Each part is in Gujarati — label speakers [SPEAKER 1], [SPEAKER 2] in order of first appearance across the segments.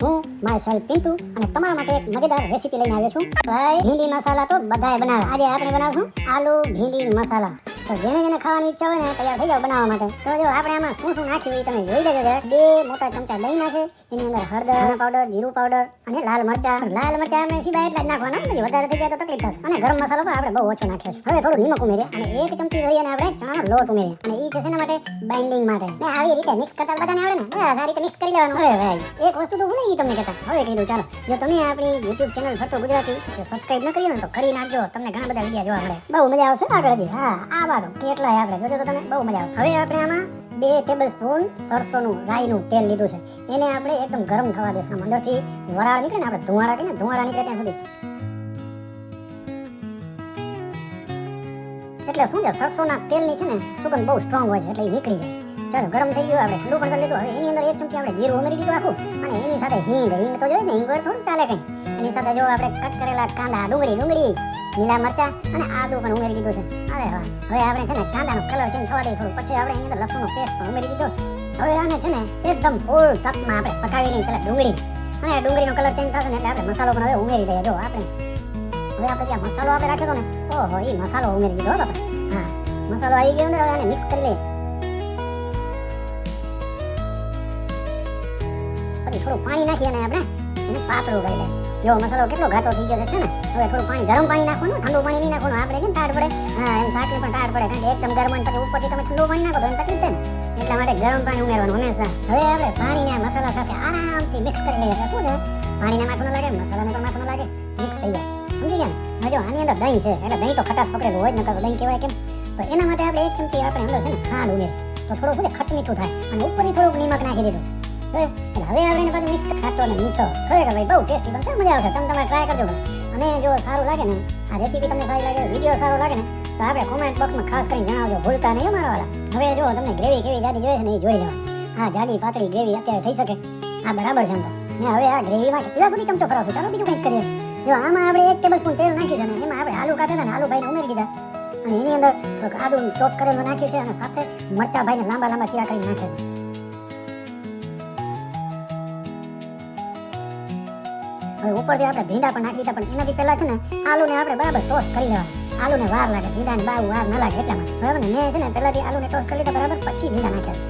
[SPEAKER 1] હું માય સેલ્ફ પિન્ટુ અને તમારા માટે એક મજેદાર રેસીપી લઈને આવ્યો છું. ભાઈ ભીંડી મસાલા તો બધાય બનાવે. આજે આપણે બનાવશું આલુ ભીંડી મસાલા. તો જેને ખાવાની ઈચ્છા હોય ને તૈયાર થઈ જાવ બનાવવા માટે. તો જો આપણે આમાં શું નાખ્યું એ તમે જોઈ લેજો જરા. 2 મોટા ચમચા દહીં નાખે, એની અંદર હળદર પાવડર, જીરું પાવડર અને લાલ મરચા આપણે સીધા એટલા જ નાખવાના, પછી વધારે થઈ જાય તો તકલીફ થશે. અને ગરમ મસાલો પણ આપણે બહુ ઓછો નાખ્યો છે. હવે થોડું નિમક ઉમેરીએ અને 1 ચમચી ભરી અને આપણે ચણાનો લોટ ઉમેરીએ. અને ઈ છે શેના માટે? બાઇન્ડિંગ માટે. ને આવી રીતે મિક્સ કરતા બધાને આવડે ને, બસ આ રીતે મિક્સ કરી લેવાનું. અરે ભાઈ એક વસ્તુ તો ભૂલી ગઈ તમને કહેતા, હવે કહી દઉં. ચાલો, જો તમે આપણી YouTube ચેનલ ફરતો ગુજરાતી જો સબસ્ક્રાઇબ ન કરી ને તો કરી નાખજો, તમને ઘણા બધા વિડિયો જોવા મળે, બહુ મજા આવશે આગળ હજી. હા, આ વાતો કેટલા આપણે જોજો તો તમે બહુ મજા આવશે. હવે આપણે આમાં 2 ટેબલસ્પૂન સરસોનું રાઈનું તેલ લીધું છે, એને આપણે એકદમ ગરમ થવા દેશું. આમ અંદરથી વરાળ નીકળે ને, આપણે ધુમાડા કહીને, ધુમાડા નીકળે ત્યાં સુધી. એટલે શું છે, સરસોના તેલની છે ને સુગંધ બહુ સ્ટ્રોંગ હોય છે, એટલે એ નીકળી જાય. ચાલો, ગરમ થઈ ગયું, આપણે ઠંડુ પણ કરી લીધું. હવે એની અંદર 1 ચમચી આપણે જીરું ઉમેરી દીધું આખું, અને એની સાથે હિંગ તો જોઈએ ને, હિંગ વગર થોડું ચાલે કંઈ. એની સાથે જો આપણે કટ કરેલા કાંદા, ડુંગળી, લીલા મરચા અને આદુ પણ ઉમેરી દીધું છે. અરે વાહ! હવે આપણે છે ને કાંદાનો કલર ચેન્જ થવા દઈએ થોડું, પછી આપણે એની અંદર લસણનો પેસ્ટ પણ ઉમેરી દીધો. હવે આને છે ને એકદમ ફૂલ તપમાં આપણે પકાવી લઈએ પહેલા ડુંગળી, અને ડુંગળીનો કલર ચેન્જ થશે ને એટલે આપણે મસાલો પણ હવે ઉમેરી દઈએ. જો આપણે જ્યાં મસાલો આપણે રાખ્યો હતો ને, ઓહો, એ મસાલો ઉમેરી દીધો બાપા. હા, મસાલો આવી ગયો અંદર. હવે આને મિક્સ કરી લઈએ. પછી થોડું પાણી નાખી અને આપણે એને પાતળું કરી લઈએ. જો મસાલો કેટલો ઘાટો થઈ ગયો છે ને, હવે થોડું પાણી, ગરમ પાણી નાખવાનું, ઠંડુ પાણી નહીં નાખવાનું. આપણે કેમ ટાઢ પડે, હા, એમ શાકને પણ ટાઢ પડે, કારણ કે એકદમ ગરમ અને પછી ઉપરથી તમે ઠંડુ પાણી નાખો તો એને તકલીફ થાય ને, એટલા માટે ગરમ પાણી ઉમેરવાનું હંમેશા. હવે આપણે પાણીને મસાલા સાથે આરામથી મિક્સ કરી લઈએ. શું છે, પાણીને માથું ન લાગે, મસાલાને પણ માથું ન લાગે, મિક્સ થઈ જાય. સમજી ગયા ને? હવે જો આની અંદર દહીં છે, એટલે દહીં તો ખટાશ પકડેલું હોય જ, નકર દહીં કહેવાય કેમ? તો એના માટે આપણે 1 ચમચી આપણે અંદર છે ને ખાંડ ઉમેરી, તો થોડું શું છે, ખટ મીઠું થાય. અને ઉપરથી થોડુંક નિમક નાખી દીધું. હવે આપણે એને પાછું મિક્સ ખાટો અને મીઠો. ખરેખર ભાઈ બહુ ટેસ્ટી બનશે, મજા આવશે. તમે તમારે ટ્રાય કરજો. અને જો સારું લાગે ને, આ રેસીપી તમને સારી લાગે, વિડીયો સારો લાગે ને, તો આપણે કોમેન્ટ બોક્સમાં ખાસ કરીને જણાવજો, ભૂલતા નહીં મારા વાળા. હવે જો તમને ગ્રેવી કેવી જાડી જોઈએ છે ને એ જોઈ લેવા. હા, જાડી પાતળી ગ્રેવી અત્યારે થઈ શકે, આ બરાબર છે. તો ને હવે આ ગ્રેવીમાં કેટલા સુધી ચમચો ફરાવશું. ચાલો બીજું કંઈક કરીએ. જો આમાં આપણે 1 ટેબલસ્પૂન તેલ નાખ્યું છે ને, એમાં આપણે આલુ કાઢ્યા ને, આલુ ભાઈને ઉમેરી દીધા, અને એની અંદર થોડુંક આદુ ચોપ કરેલું નાખ્યું છે, અને સાથે મરચા ભાઈને લાંબા ચીરા કરીને નાખ્યા છે. હવે ઉપરથી આપણે ભીંડા પણ નાખી દીધા, પણ એનાથી પહેલા છે ને આલુને આપણે બરાબર ટોસ્ટ કરી લેવા. આલુને વાર લાગે, ભીંડાને વાર ન લાગે એટલા માટે. બરાબર ને? મેં છે ને પહેલાથી આલુને ટોસ્ટ કરી લીધા બરાબર, પછી ભીંડા નાખ્યા.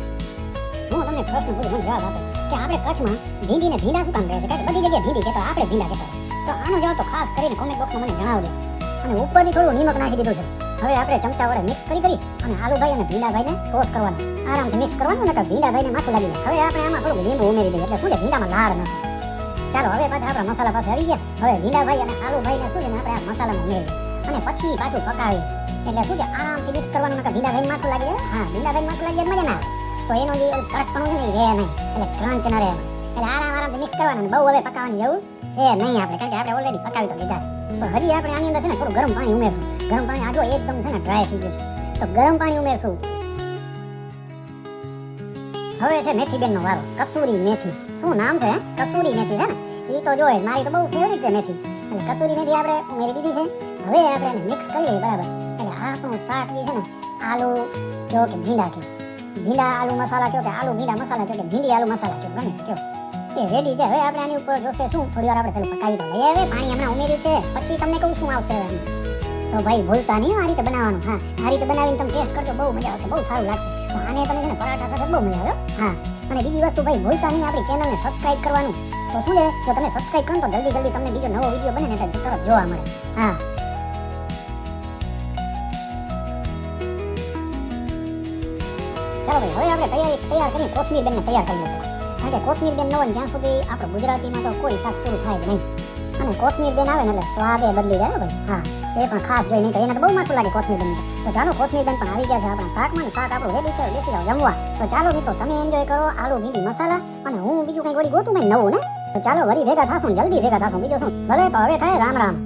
[SPEAKER 1] હું તમને પ્રશ્ન પૂછું, મને જવાબ આપો કે આપણે કચ્છમાં ભીંડીને ભીંડા શું કામ કહે છે? કારણ કે બધી જગ્યાએ ભીંડી કહેતા, આપણે ભીંડા કહેતા. તો આનો જવાબ તો ખાસ કરીને કોમેન્ટ બોક્સમાં મને જણાવજો. અને ઉપરથી થોડું નિમક નાખી દીધું છે. હવે આપણે ચમચા વડે મિક્સ કરી અને આલુભાઈ અને ભીંડાભાઈને ટોસ્ટ કરવાના, આરામથી મિક્સ કરવાનું, નકર ભીંડાભાઈને માથું લાગી જાય. હવે આપણે આમાં થોડું લીંબુ ઉમેરી દઈએ, એટલે શું છે, ભીંડામાં લાર ન. ચાલો, હવે પાછા આપણા મસાલા પાસે આવી ગયા. હવે ભીંડાભાઈ અને આલુભાઈને શું છે ને આપણે આ મસાલામાં ઉમેરી અને પછી પાછું પકાવી. એટલે શું છે, આરામથી મિક્સ કરવાનું, નકર ભીંડાભાઈને માથું લાગી જાય. હા, ભીંડાભાઈને માથું લાગી જાય મજા ના આવે. તો એનો જે કડકપણું છે ને એ રહે નહીં, એટલે ક્રંચ ન રહે એમાં. એટલે આરામથી મિક્સ કરવાનું. બહુ હવે પકાવવાની જરૂર છે નહીં આપણે, કારણ કે આપણે ઓલરેડી પકાવી તો લીધા છે. તો હજી આપણે આની અંદર છે ને થોડું ગરમ પાણી ઉમેરશું. ગરમ પાણી આજો એકદમ છે ને ડ્રાય થઈ ગયું છે, તો ગરમ પાણી ઉમેરશું. હવે છે મેથીબેનનો વારો. કસૂરી મેથી, શું નામ છે? કસૂરી મેથી છે ને, એ તો જોઈએ, મારી તો બહુ ફેવરિટ છે મેથી. એટલે કસૂરી મેથી આપણે ઉમેરી દીધી છે. હવે આપણે એને મિક્સ કરી લઈએ બરાબર. એટલે આપણું શાક જે છે ને, આલુ કહો કે ભીંડા કહો, ભીંડા આલુ મસાલા કહો કે આલુ ભીંડા મસાલા કહો કે ભીંડી આલુ મસાલા કહો, ગમે તે કહો, એ રેડી છે. હવે આપણે આની ઉપર જોશે શું, થોડી વાર આપણે પેલું પકાવી તો લઈએ. હવે પાણી હમણાં ઉમેર્યું છે, પછી તમને કહું શું આવશે. તો ભાઈ ભૂલતા નહીં આ રીતે બનાવવાનું. હા, આ રીતે બનાવીને તમે ટેસ્ટ કરજો, બહુ મજા આવશે, બહુ સારું લાગશે. તો આને તમે છે ને પરાઠા સાથે બહુ મજા આવે. હા, અને બીજી વસ્તુ ભાઈ ભૂલતા નહીં આપણી ચેનલને સબસ્ક્રાઇબ કરવાનું. તો શું છે, જો તમે સબસ્ક્રાઇબ કરો તો જલ્દી તમને બીજો નવો વિડીયો બને ને એટલે તરત જોવા મળે. હા, ચાલો ભાઈ, હવે આપણે તૈયાર કરીને કોથમીર બેનને તૈયાર કરી લઈએ. કારણ કે કોથમીર બેન ન હોય જ્યાં સુધી આપણે ગુજરાતીમાં તો કોઈ શાક પૂરું થાય જ નહીં. અને કોથમીર બેન આવે ને એટલે સ્વાદ એ બદલી જાય ભાઈ. હા, એ પણ ખાસ જોઈ નહીં તો એને તો બહુ માથું લાગે કોથમીર બેન. તો ચાલો, કોથમીર બેન પણ આવી ગયા છે આપણા શાકમાં, ને શાક આપણું રેડી છે, બેસી જાઓ જમવા. તો ચાલો મિત્રો, તમે એન્જોય કરો આલુ ભીંડી મસાલા, અને હું બીજું કંઈક વળી ગોતું કંઈક નવું ને. તો ચાલો વળી ભેગા થાશું, જલ્દી ભેગા થાશું. બીજું શું, ભલે તો હવે થાય. રામ રામ.